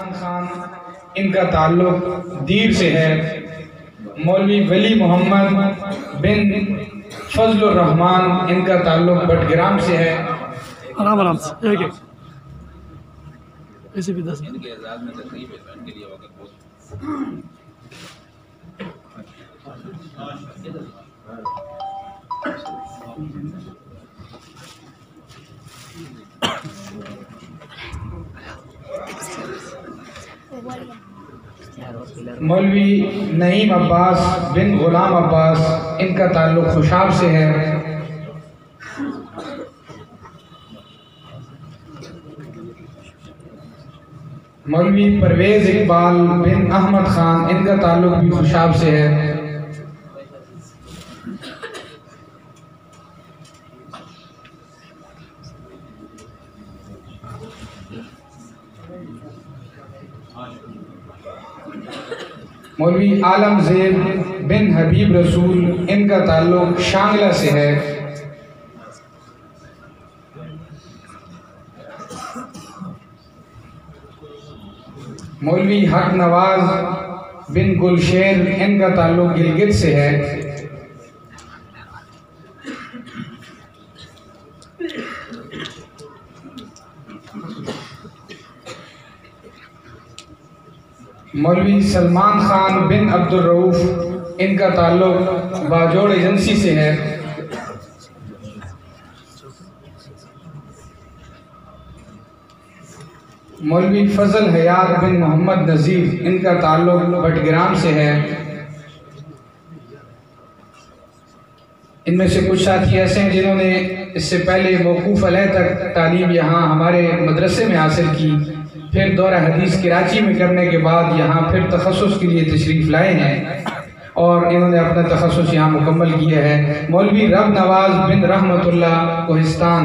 सलमान खान, इनका ताल्लुक दीर से है। मौलवी वली मोहम्मद बिन फजलुर रहमान, इनका ताल्लुक बटग्राम से है। आराम आराम से एक ऐसे भी 10 मौलवी नईम अब्बास बिन गुलाम अब्बास, इनका ताल्लुक खुशाब से है। मौलवी परवेज़ इकबाल बिन अहमद खान, इनका ताल्लुक भी खुशाब से है। मौलवी आलमज़ेब बिन हबीब रसूल, इनका ताल्लुक शांगला से है। मौलवी हक नवाज बिन गुलशेर, इनका ताल्लुक गिलगित से है। मौलवी सलमान खान बिन अब्दुल रऊफ, इनका ताल्लुक बाजोड़ एजेंसी से है। मौलवी फजल हयात बिन मोहम्मद नज़ीर, इनका ताल्लुक बटग्राम से है। इनमें से कुछ साथी ऐसे हैं जिन्होंने इससे पहले मौकूफ़ अलह तक तालीम यहाँ हमारे मदरसे में हासिल की, फिर दौरा हदीस कराची में करने के बाद यहाँ फिर तखस्सुस के लिए तशरीफ़ लाए हैं और इन्होंने अपना तखस्सुस यहाँ मुकम्मल किया है। मौलवी रब नवाज बिन रहमतुल्लाह कोहिस्तान,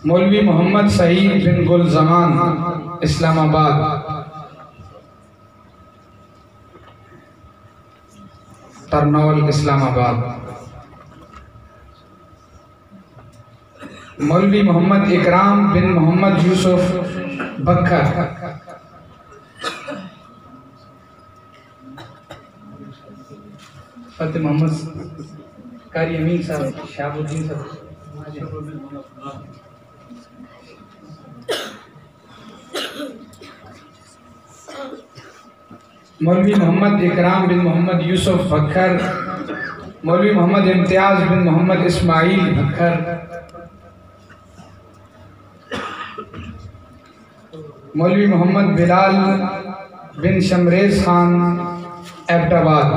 मौलवी मोहम्मद सईद बिन गुलजमान इस्लामाबाद, तरनौल इस्लामाबाद। मौलवी मोहम्मद इकराम बिन मोहम्मद यूसुफ बखर, फतेह मोहम्मद कारी अमीन साहब, शाहबुद्दीन साहब। मौलवी मोहम्मद इकराम बिन मोहम्मद यूसुफ बखर, मौलवी मोहम्मद इम्तियाज बिन मोहम्मद इस्माइल बखर, मौलवी मोहम्मद बिलाल बिन शमरेज खान एबटाबाद।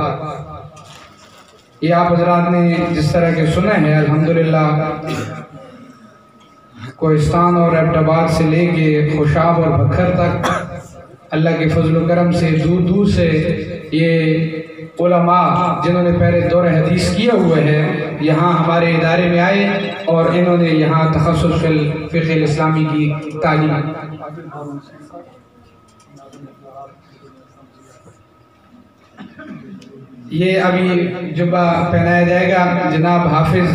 ये आप हजरात ने जिस तरह के सुने हैं, अल्हम्दुलिल्लाह कोहिस्तान और एबटाबाद से लेके खुशाब और बखर तक अल्लाह के फजल करम से दूर दूर से ये उलमा जिन्होंने पहले दौर हदीस किए हुए हैं यहाँ हमारे इदारे में आए और इन्होंने यहाँ तखस्सुस फ़िक़्ह इस्लामी की तालीम। ये अभी जुब्बा पहनाया जाएगा जनाब हाफिज़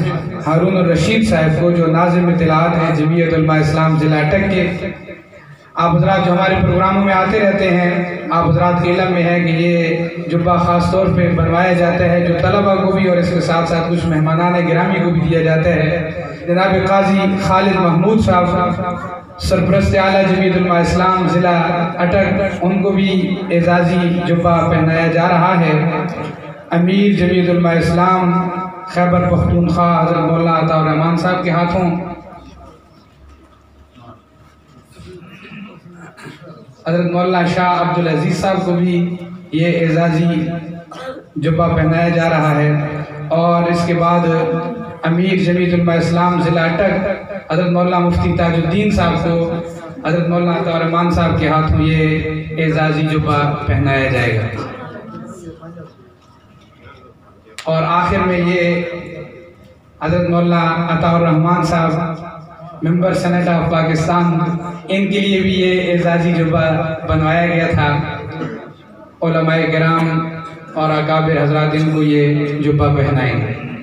हारून रशीद साहब को, जो नाज़िम तिलावत हैं जमीयत उलमा इस्लाम ज़िला अटक के। आप हज़रात जो हमारे प्रोग्रामों में आते रहते हैं, आप हज़रात के इल्म में है कि ये जुब्बा ख़ास तौर पे बनवाया जाता है जो तलबा को भी और इसके साथ साथ कुछ मेहमानान गिरामी को भी दिया जाता है। जनाब काजी खालिद महमूद साहब सरपरस्त आला जमीयत उलमा इस्लाम ज़िला अटक, उनको भी एजाज़ी जुब्बा पहनाया जा रहा है। अमीर जमीयत उलमा इस्लाम खैबर पख्तूनख्वा हज़रत मौलाना अताउर रहमान साहब के हाथों हज़रत मौलाना शाह अब्दुल अजीज़ साहब को भी ये एजाज़ी जुब्बा पहनाया जा रहा है। और इसके बाद अमीर जमीयत उलमा इस्लाम ज़िला अटक हज़रत मौलाना मुफ्ती ताजुद्दीन साहब को हज़रत मौलाना अताउर रहमान साहब के हाथों ये एजाज़ी जुब्बा पहनाया जाएगा। और आखिर में ये हज़रत मौलाना अताउर रहमान साहब मेंबर सेनेट ऑफ पाकिस्तान, इनके लिए भी ये एजाज़ी जुब्बा बनवाया गया था। उलमाए किराम और अकाबिर हज़रात इनको ये जुब्बा पहनाएंगे।